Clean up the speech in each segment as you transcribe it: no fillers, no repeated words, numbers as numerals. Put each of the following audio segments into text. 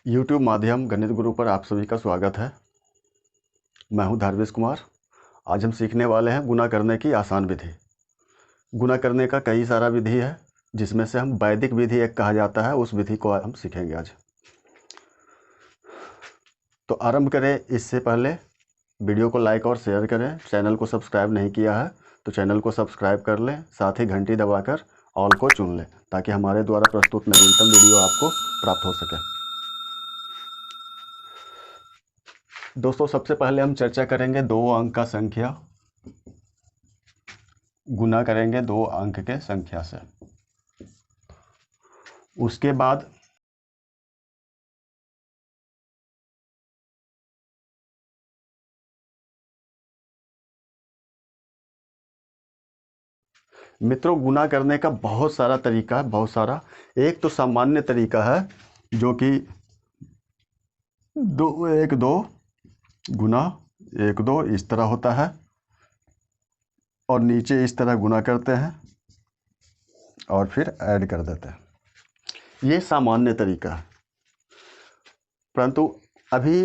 YouTube माध्यम गणित गुरु पर आप सभी का स्वागत है। मैं हूं धारवेश कुमार। आज हम सीखने वाले हैं गुना करने की आसान विधि। गुना करने का कई सारा विधि है, जिसमें से हम वैदिक विधि एक कहा जाता है, उस विधि को हम सीखेंगे आज। तो आरंभ करें इससे पहले वीडियो को लाइक और शेयर करें। चैनल को सब्सक्राइब नहीं किया है तो चैनल को सब्सक्राइब कर लें, साथ ही घंटी दबाकर ऑल को चुन लें ताकि हमारे द्वारा प्रस्तुत नवीनतम वीडियो आपको प्राप्त हो सके। दोस्तों, सबसे पहले हम चर्चा करेंगे 2 अंक का संख्या। गुना करेंगे 2 अंक के संख्या से। उसके बाद मित्रों, गुना करने का बहुत सारा तरीका है, बहुत सारा। एक तो सामान्य तरीका है जो कि 2 1 2 गुना 1 2 इस तरह होता है और नीचे इस तरह गुना करते हैं और फिर ऐड कर देते हैं। ये सामान्य तरीका है, परंतु अभी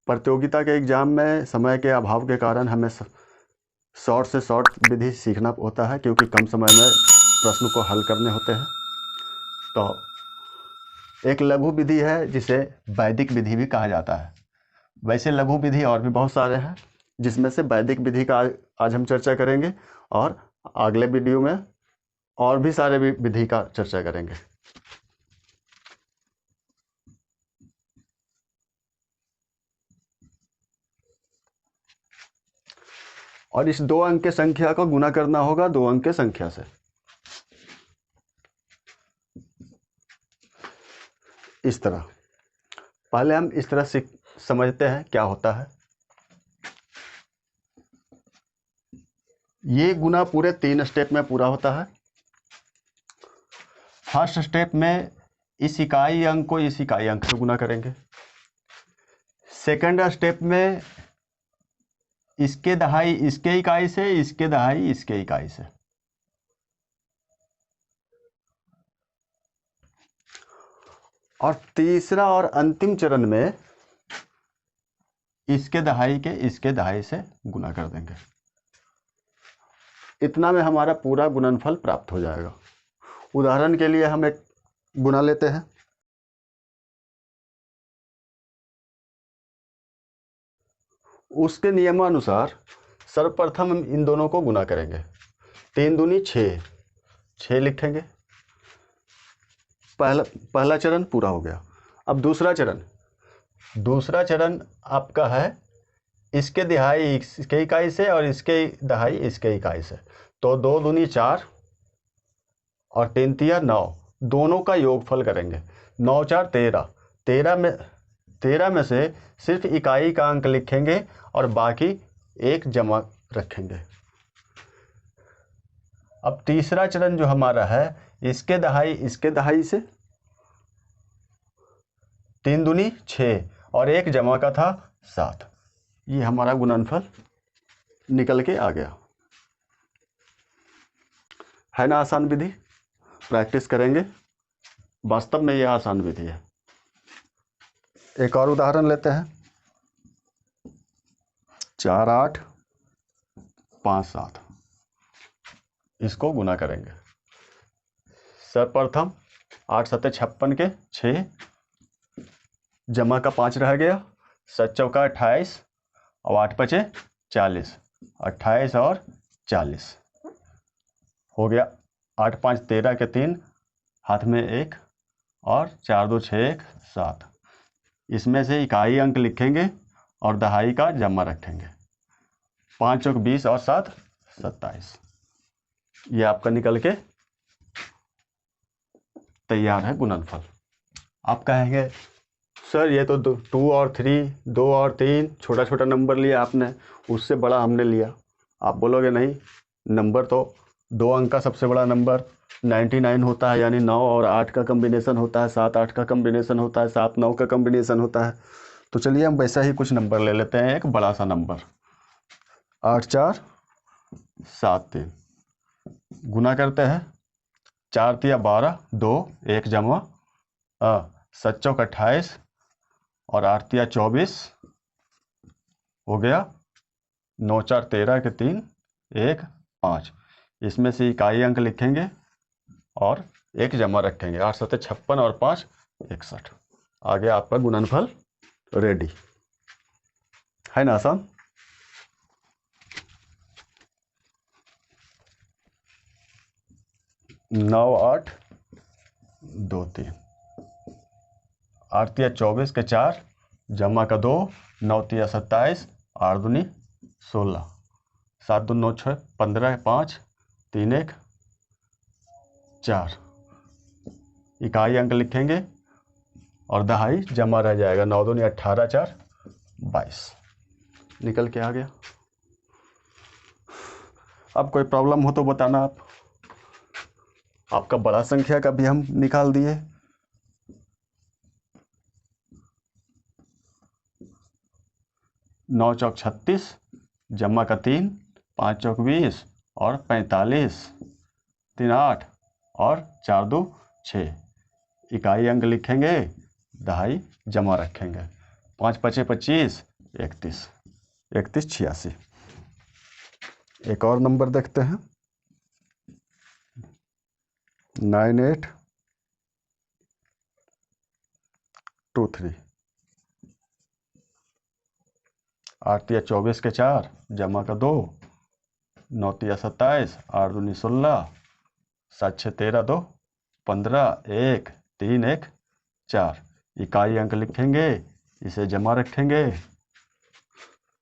प्रतियोगिता के एग्जाम में समय के अभाव के कारण हमें शॉर्ट से शॉर्ट विधि सीखना होता है, क्योंकि कम समय में प्रश्न को हल करने होते हैं। तो एक लघु विधि है जिसे वैदिक विधि भी कहा जाता है। वैसे लघु विधि और भी बहुत सारे हैं, जिसमें से वैदिक विधि का आज हम चर्चा करेंगे और अगले वीडियो में और भी सारे विधि का चर्चा करेंगे। और इस 2 अंक के संख्या को गुना करना होगा 2 अंक के संख्या से। इस तरह पहले हम इस तरह से समझते हैं क्या होता है। ये गुना पूरे 3 स्टेप में पूरा होता है। फर्स्ट स्टेप में इस इकाई अंक को इस इकाई अंक से गुना करेंगे। सेकंड स्टेप में इसके दहाई इसके इकाई से, इसके दहाई इसके इकाई से। और तीसरा और अंतिम चरण में इसके दहाई के इसके दहाई से गुना कर देंगे। इतना में हमारा पूरा गुणनफल प्राप्त हो जाएगा। उदाहरण के लिए हम एक गुना लेते हैं। उसके नियमानुसार सर्वप्रथम हम इन दोनों को गुना करेंगे। 3 दूनी 6, 6 लिखेंगे। पहला चरण पूरा हो गया। अब दूसरा चरण आपका है इसके दहाई इसके इकाई से और इसके दहाई इसके इकाई से। तो 2 दूनी 4 और 3 तिया 9, दोनों का योगफल करेंगे। 9 4 13, 13 में से सिर्फ इकाई का अंक लिखेंगे और बाकी एक जमा रखेंगे। अब तीसरा चरण जो हमारा है इसके दहाई से 3 दूनी 6 और एक जमा का था 7। ये हमारा गुणनफल निकल के आ गया। है ना आसान विधि? प्रैक्टिस करेंगे। वास्तव में यह आसान विधि है। एक और उदाहरण लेते हैं। 4 8 5 7, इसको गुना करेंगे। सर्वप्रथम 8 7 56 के 6, जमा का 5 रह गया, 7 चौका 28 और 8 पचे 40, 28 और 40 हो गया। 8 5 13 के 3, हाथ में 1 और 4 2 6 1 7। इसमें से इकाई अंक लिखेंगे और दहाई का जमा रखेंगे। 5 चौक 20 और 7 27। ये आपका निकल के तैयार है गुणनफल। आप कहेंगे सर ये तो 2 और 3, 2 और 3 छोटा छोटा नंबर लिया आपने, उससे बड़ा हमने लिया। आप बोलोगे नहीं, नंबर तो 2 अंक का सबसे बड़ा नंबर 99 होता है, यानी 9 और 8 का कम्बिनेशन होता है, 7 8 का कम्बिनेशन होता है, 7 9 का कम्बिनेशन होता है। तो चलिए हम वैसा ही कुछ नंबर ले लेते हैं, एक बड़ा सा नंबर 8 4 7 3। गुना करते हैं। 4 तिया 12, 2 1 जमा 7 चौक 28 और 8 तिया 24 हो गया। 9 4 13 के 3 1 5। इसमें से इकाई अंक लिखेंगे और एक जमा रखेंगे। 8 7 56 और 5 61। आगे आपका गुणनफल रेडी है ना आसान। 9 8 2 3। 8 तिया 24 के 4 जमा का 2। 9 तिया 27 8 दूनी 16। 7 2 9 6 15 5 3 1 4। इकाई अंक लिखेंगे और दहाई जमा रह जाएगा। 9 दूनी 18 4 22 निकल के आ गया। अब कोई प्रॉब्लम हो तो बताना आप। आपका बड़ा संख्या का भी हम निकाल दिए। नौ चौक 36 जमा का 3 5 चौक 20 और 45 3 8 और 4 2 6। इकाई अंक लिखेंगे दहाई जमा रखेंगे। 5 5 25 31 31 86। एक और नंबर देखते हैं 9 8 2 3। 8 तिया 24 के 4 जमा का 2। 9 तिया 27 8 दूनी 16। 7 6 13 2 15 1 3 1 4। इकाई अंक लिखेंगे इसे जमा रखेंगे।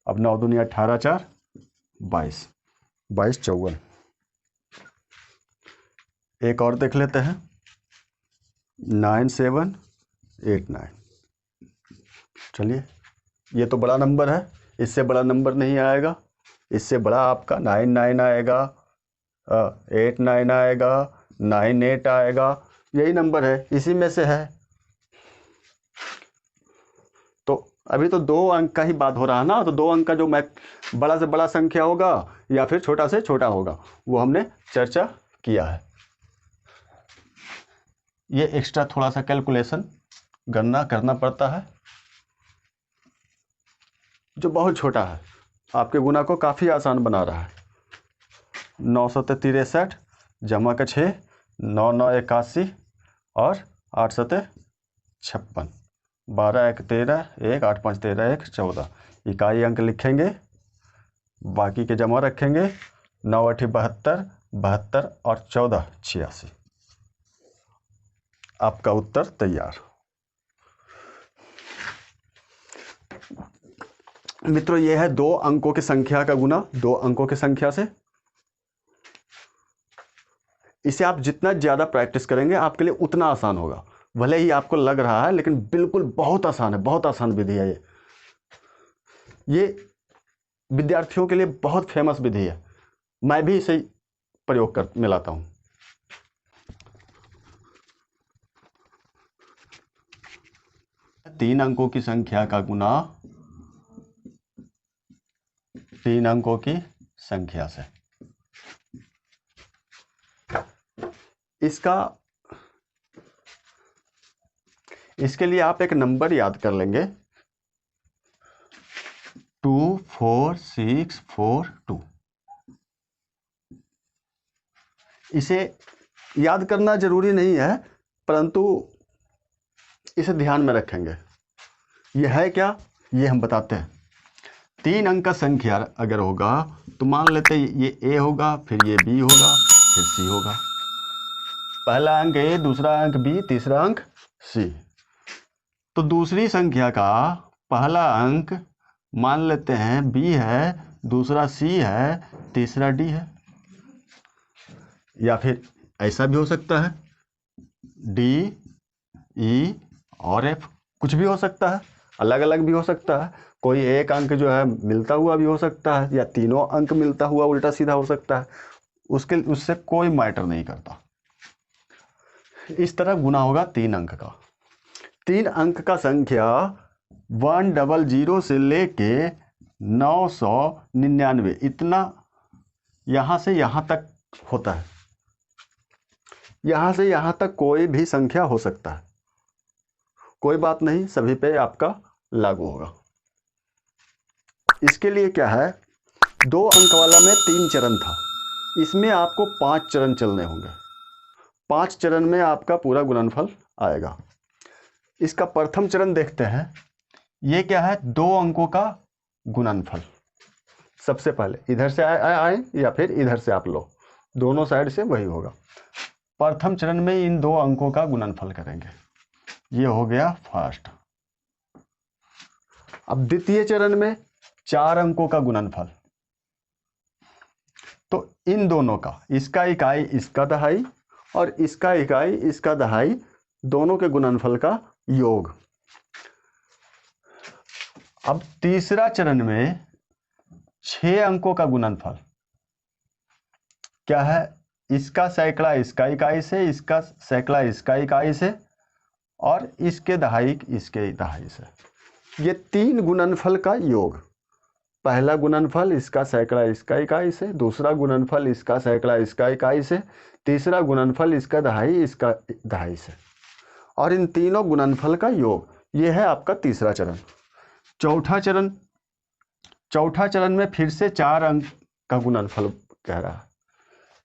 अब 9 दूनी 18 4 22 22 54। एक और देख लेते हैं 9 7 8 9। चलिए ये तो बड़ा नंबर है, इससे बड़ा नंबर नहीं आएगा। इससे बड़ा आपका 9 9 आएगा, 8 9 आएगा, 9 8 आएगा। यही नंबर है, इसी में से है। तो अभी तो 2 अंक का ही बात हो रहा है ना। तो 2 अंक का जो बड़ा से बड़ा संख्या होगा या फिर छोटा से छोटा होगा वो हमने चर्चा किया है। ये एक्स्ट्रा थोड़ा सा कैलकुलेशन गणना करना पड़ता है जो बहुत छोटा है, आपके गुना को काफ़ी आसान बना रहा है। 9 7 63 जमा का 6 9 9 81 और 8 7 56। 12 1 13 1 8 5 13 1 14। इकाई अंक लिखेंगे, बाकी के जमा रखेंगे। 9 8 72 72 और 14 86। आपका उत्तर तैयार। मित्रों यह है 2 अंकों की संख्या का गुना 2 अंकों की संख्या से। इसे आप जितना ज़्यादा प्रैक्टिस करेंगे आपके लिए उतना आसान होगा। भले ही आपको लग रहा है लेकिन बिल्कुल बहुत आसान है, बहुत आसान विधि है ये विद्यार्थियों के लिए बहुत फेमस विधि है। मैं भी इसे प्रयोग कर मिलाता हूँ। तीन अंकों की संख्या का गुना 3 अंकों की संख्या से। इसके लिए आप एक नंबर याद कर लेंगे 2 4 6 4 2। इसे याद करना जरूरी नहीं है परंतु इसे ध्यान में रखेंगे। यह है क्या, ये हम बताते हैं। 3 अंक का संख्या अगर होगा तो मान लेते ये A होगा, फिर ये B होगा, फिर C होगा। पहला अंक A, दूसरा अंक B, तीसरा अंक C। तो दूसरी संख्या का पहला अंक मान लेते हैं B है, दूसरा C है, तीसरा D है। या फिर ऐसा भी हो सकता है D, E और F, कुछ भी हो सकता है, अलग अलग भी हो सकता है। कोई एक अंक जो है मिलता हुआ भी हो सकता है या तीनों अंक मिलता हुआ उल्टा सीधा हो सकता है। उससे कोई मैटर नहीं करता। इस तरह गुना होगा 3 अंक का। 3 अंक का संख्या 100 से लेके 999 इतना यहां से यहां तक होता है। यहां से यहां तक कोई भी संख्या हो सकता है। कोई बात नहीं, सभी पे आपका लागू होगा। इसके लिए क्या है, 2 अंक वाला में 3 चरण था, इसमें आपको 5 चरण चलने होंगे। 5 चरण में आपका पूरा गुणनफल आएगा। इसका प्रथम चरण देखते हैं। ये क्या है, 2 अंकों का गुणनफल। सबसे पहले इधर से आए या फिर इधर से आप लो, दोनों साइड से वही होगा। प्रथम चरण में इन 2 अंकों का गुणनफल करेंगे, ये हो गया फर्स्ट। अब द्वितीय चरण में 4 अंकों का गुणनफल, तो इन दोनों का, इसका इकाई इसका दहाई और इसका इकाई इसका दहाई, दोनों के गुणनफल का योग। अब तीसरा चरण में 6 अंकों का गुणनफल क्या है, इसका सैकड़ा इसका इकाई से, इसका सैकड़ा इसका इकाई से और इसके दहाई इसके दहाई से। ये 3 गुणनफल का योग। पहला गुणनफल इसका सैकड़ा इसका इकाई से, दूसरा गुणनफल इसका सैकड़ा इसका इकाई से, तीसरा गुणनफल इसका दहाई इसका दहाई से, और इन तीनों गुणनफल का योग। ये है आपका तीसरा चरण। चौथा चरण में फिर से 4 अंक का गुणनफल कह रहा है,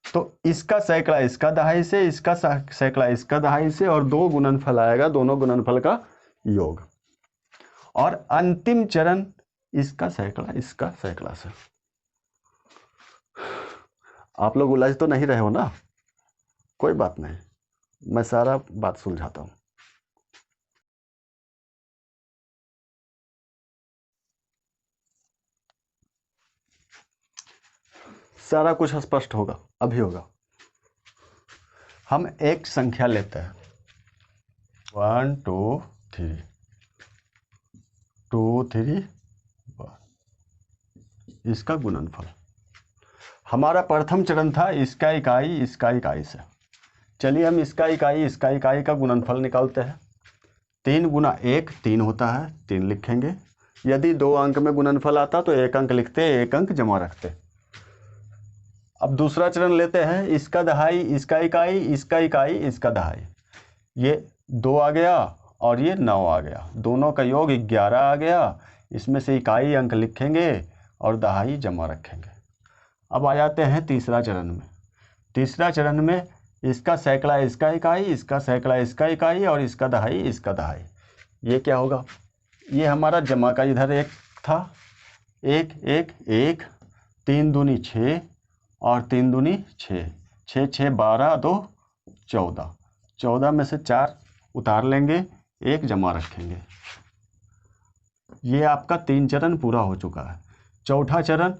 तो इसका सैकड़ा इसका दहाई से, इसका सैकड़ा इसका दहाई से, और 2 गुणनफल आएगा, दोनों गुणनफल का योग। और अंतिम चरण इसका सैकड़ा इसका सैकड़ा से। आप लोग उलझ तो नहीं रहे हो ना? कोई बात नहीं, मैं सारा बात सुलझाता हूं। सारा कुछ स्पष्ट होगा, अभी होगा। हम एक संख्या लेते हैं 1 2 3 2 3 1, इसका गुणनफल। हमारा प्रथम चरण था इसका इकाई से। चलिए हम इसका इकाई का गुणनफल निकालते हैं। 3 गुना 1 3 होता है, 3 लिखेंगे। यदि 2 अंक में गुणनफल आता तो 1 अंक लिखते, 1 अंक जमा रखते। अब दूसरा चरण लेते हैं, इसका दहाई इसका इकाई इसका दहाई। ये 2 आ गया और ये 9 आ गया, दोनों का योग 11 आ गया। इसमें से इकाई अंक लिखेंगे और दहाई जमा रखेंगे। अब आ जाते हैं तीसरा चरण में। तीसरा चरण में इसका सैकड़ा इसका सैकड़ा इसका इकाई और इसका दहाई। ये क्या होगा, ये हमारा जमा का इधर 1 था, 1 1 1, 3 दूनी 6 और 3 दूनी 6, 6 6 12 2 14, 14 में से 4 उतार लेंगे, 1 जमा रखेंगे। ये आपका 3 चरण पूरा हो चुका है। चौथा चरण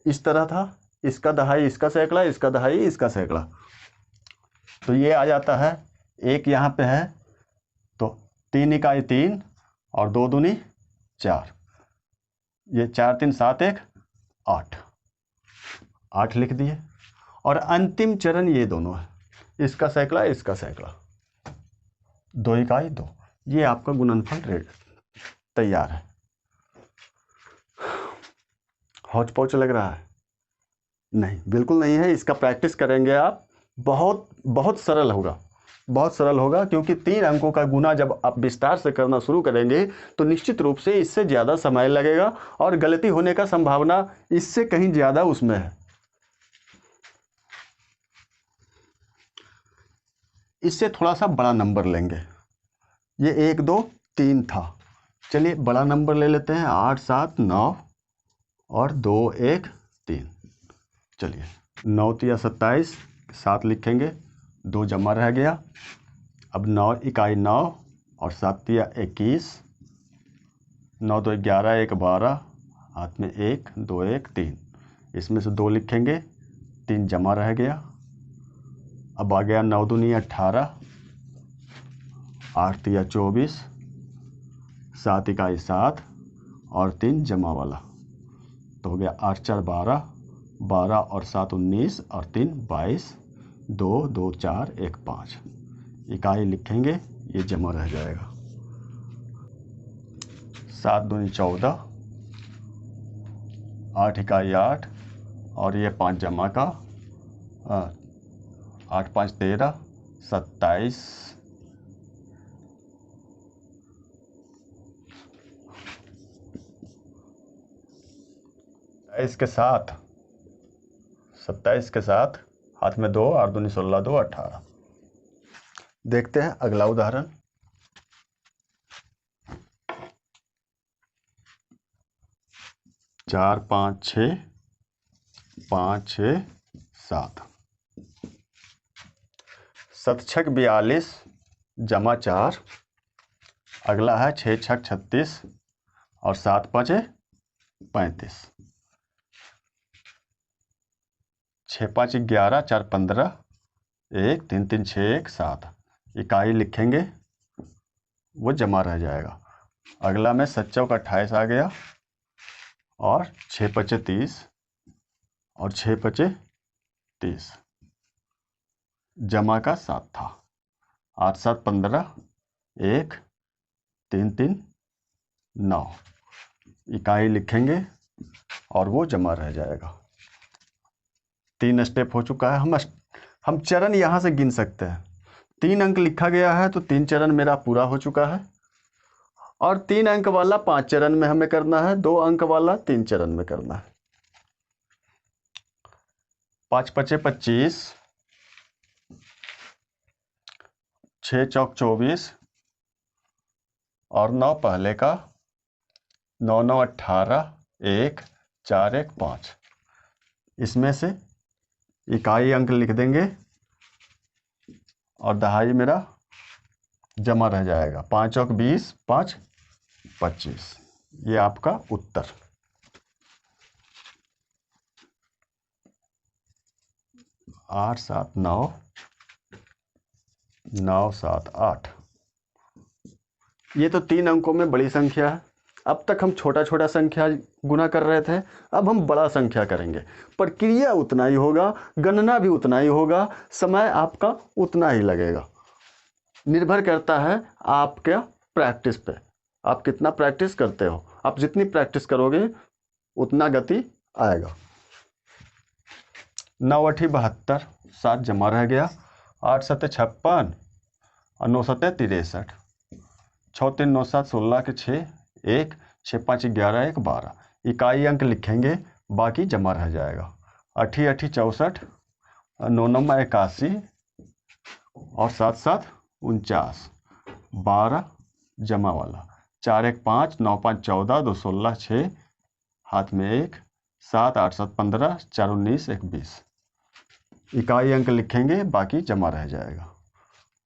इस तरह था, इसका दहाई इसका सैकड़ा इसका दहाई इसका सैकड़ा, तो ये आ जाता है, 1 यहाँ पे है तो 3 इकाई 3 और 2 दूनी 4, ये 4 3 7 1 8 लिख दिए। और अंतिम चरण ये दोनों है, इसका सैकड़ा 2 इकाई 2। ये आपका गुणनफल तैयार है। हौच पौच लग रहा है? नहीं, बिल्कुल नहीं है। इसका प्रैक्टिस करेंगे आप, बहुत सरल होगा, बहुत सरल होगा, क्योंकि 3 अंकों का गुना जब आप विस्तार से करना शुरू करेंगे तो निश्चित रूप से इससे ज़्यादा समय लगेगा और गलती होने का संभावना इससे कहीं ज़्यादा उसमें है। इससे थोड़ा सा बड़ा नंबर लेंगे। ये 1 2 3 था, चलिए बड़ा नंबर ले लेते हैं, 8 7 9 और 2 1 3। चलिए 9 तिया 27, 7 लिखेंगे, 2 जमा रह गया। अब 9 इकाई 9 और 7 तिया 21, 9 2 11 1 12, हाथ में 1 2 1 3, इसमें से 2 लिखेंगे, 3 जमा रह गया। अब आ गया 9 दूनी 18, 8 तिया 24, 7 इकाई 7 और 3 जमा वाला, तो हो गया 8 4 12, 12 और 7 19 और 3 22, 2 2 4 1 5, इकाई लिखेंगे, ये जमा रह जाएगा। 7 दूनी 14, 8 इकाई 8 और ये 5 जमा का, 8 5 13, 27, 27 के साथ 27 के साथ हाथ में 2, 8 दूनी 16, 2 18। देखते हैं अगला उदाहरण। 4 5 6 5 6 7। शतछक 42 जमा 4। अगला है 6 छक 36 और 7 5 35। 6 5 11, 4 15, 1 3 3 6 1 7। इकाई लिखेंगे, वो जमा रह जाएगा। अगला में 7 चौक 28 आ गया और 6 5 30 और 6 5 30। जमा का 7 था। 8 7 15, 1 3 3 9। इकाई लिखेंगे और वो जमा रह जाएगा। 3 स्टेप हो चुका है। हम चरण यहाँ से गिन सकते हैं। 3 अंक लिखा गया है तो 3 चरण मेरा पूरा हो चुका है। और 3 अंक वाला 5 चरण में हमें करना है, 2 अंक वाला 3 चरण में करना है। 5 5 25, 6 चौक 24 और 9 पहले का, 9 9 18, 1 4 1 5। इसमें से इकाई अंक लिख देंगे और दहाई मेरा जमा रह जाएगा। 5 चौक 20, 5 25। ये आपका उत्तर। आठ 7 9, 9 7 8। ये तो 3 अंकों में बड़ी संख्या है। अब तक हम छोटा छोटा संख्या गुना कर रहे थे, अब हम बड़ा संख्या करेंगे। प्रक्रिया उतना ही होगा, गणना भी उतना ही होगा, समय आपका उतना ही लगेगा। निर्भर करता है आपके प्रैक्टिस पे, आप कितना प्रैक्टिस करते हो। आप जितनी प्रैक्टिस करोगे उतना गति आएगा। 9 8 72, 7 जमा रह गया। 8 7 56 और 9 7 63। 6 3 9 7 16 के 6, 1 6 5 11 1 12। इकाई अंक लिखेंगे, बाकी जमा रह जाएगा। 8 8 64, 9 9 81 और 7 7 49। 12 जमा वाला। 4 1 5, 9 5 14, 2 16 6, हाथ में 1, 7 8 7 15, 4 19 1 20। इकाई अंक लिखेंगे, बाकी जमा रह जाएगा।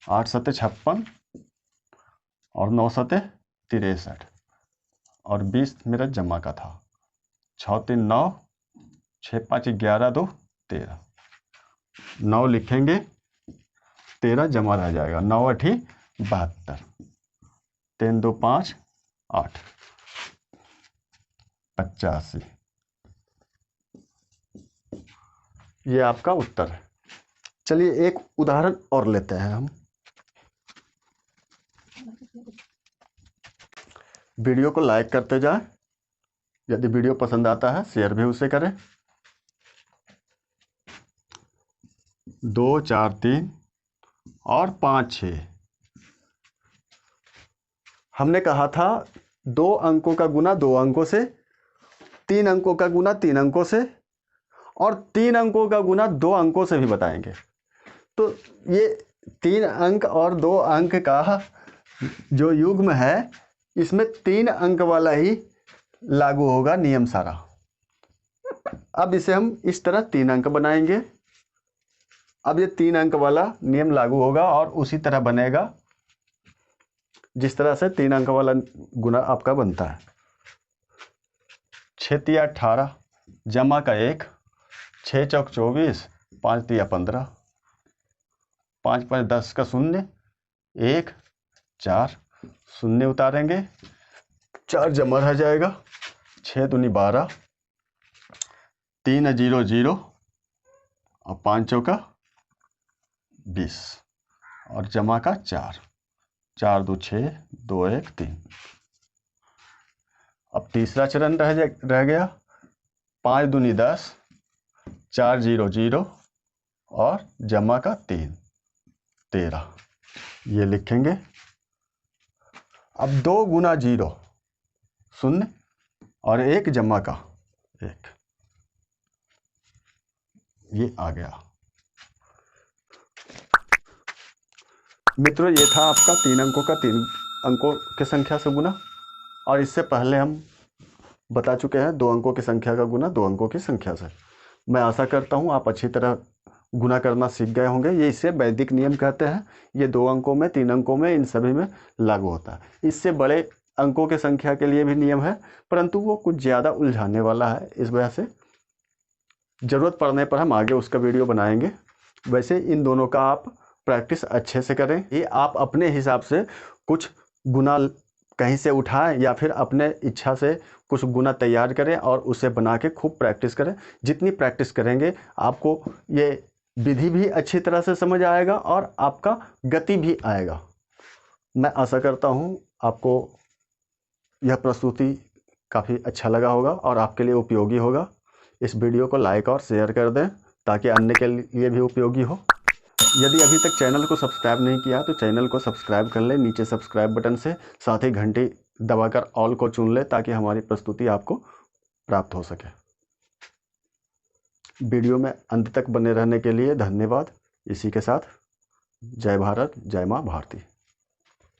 8 7 56 और 9 7 63 और 20 मेरा जमा का था। 6 3 9, 6 5 11 2 13। 9 लिखेंगे, 13 जमा रह जाएगा। 9 8 72, 3 2 5 8, 85। ये आपका उत्तर है। चलिए एक उदाहरण और लेते हैं हम। वीडियो को लाइक करते जाएं। यदि वीडियो पसंद आता है शेयर भी उसे करें। 2 4 3 और 5 6। हमने कहा था 2 अंकों का गुना 2 अंकों से, 3 अंकों का गुना 3 अंकों से और 3 अंकों का गुना 2 अंकों से भी बताएंगे। तो ये 3 अंक और 2 अंक का जो युग्म है, इसमें 3 अंक वाला ही लागू होगा नियम सारा। अब इसे हम इस तरह 3 अंक बनाएंगे। अब ये 3 अंक वाला नियम लागू होगा और उसी तरह बनेगा जिस तरह से 3 अंक वाला गुना आपका बनता है। 6 तिया 18 जमा का 1, 6 चौक 24, 5 तिया 15, 5 5 10 का 0, 1 4 शून्य उतारेंगे, 4 जमा रह जाएगा। 6 दूनी 12, 3 0 0 और 5 चौका 20 और जमा का 4, 4 2 6 2 1 3। अब तीसरा चरण रह गया। 5 दूनी 10, 4 0 0 और जमा का 3 13। ये लिखेंगे। अब 2 गुना 0 0 और 1 जमा का 1। ये आ गया। मित्रों, ये था आपका 3 अंकों का 3 अंकों की संख्या से गुना, और इससे पहले हम बता चुके हैं 2 अंकों की संख्या का गुना 2 अंकों की संख्या से। मैं आशा करता हूँ आप अच्छी तरह गुना करना सीख गए होंगे। ये इसे वैदिक नियम कहते हैं। ये 2 अंकों में, 3 अंकों में, इन सभी में लागू होता है। इससे बड़े अंकों की संख्या के लिए भी नियम है, परंतु वो कुछ ज़्यादा उलझाने वाला है। इस वजह से ज़रूरत पड़ने पर हम आगे उसका वीडियो बनाएंगे। वैसे इन दोनों का आप प्रैक्टिस अच्छे से करें। ये आप अपने हिसाब से कुछ गुना कहीं से उठाएं या फिर अपने इच्छा से कुछ गुना तैयार करें और उसे बना के खूब प्रैक्टिस करें। जितनी प्रैक्टिस करेंगे आपको ये विधि भी अच्छी तरह से समझ आएगा और आपका गति भी आएगा। मैं आशा करता हूँ आपको यह प्रस्तुति काफ़ी अच्छा लगा होगा और आपके लिए उपयोगी होगा। इस वीडियो को लाइक और शेयर कर दें ताकि अन्य के लिए भी उपयोगी हो। यदि अभी तक चैनल को सब्सक्राइब नहीं किया तो चैनल को सब्सक्राइब कर लें नीचे सब्सक्राइब बटन से, साथ ही घंटी दबाकर ऑल को चुन लें ताकि हमारी प्रस्तुति आपको प्राप्त हो सके। वीडियो में अंत तक बने रहने के लिए धन्यवाद। इसी के साथ जय भारत, जय माँ भारती।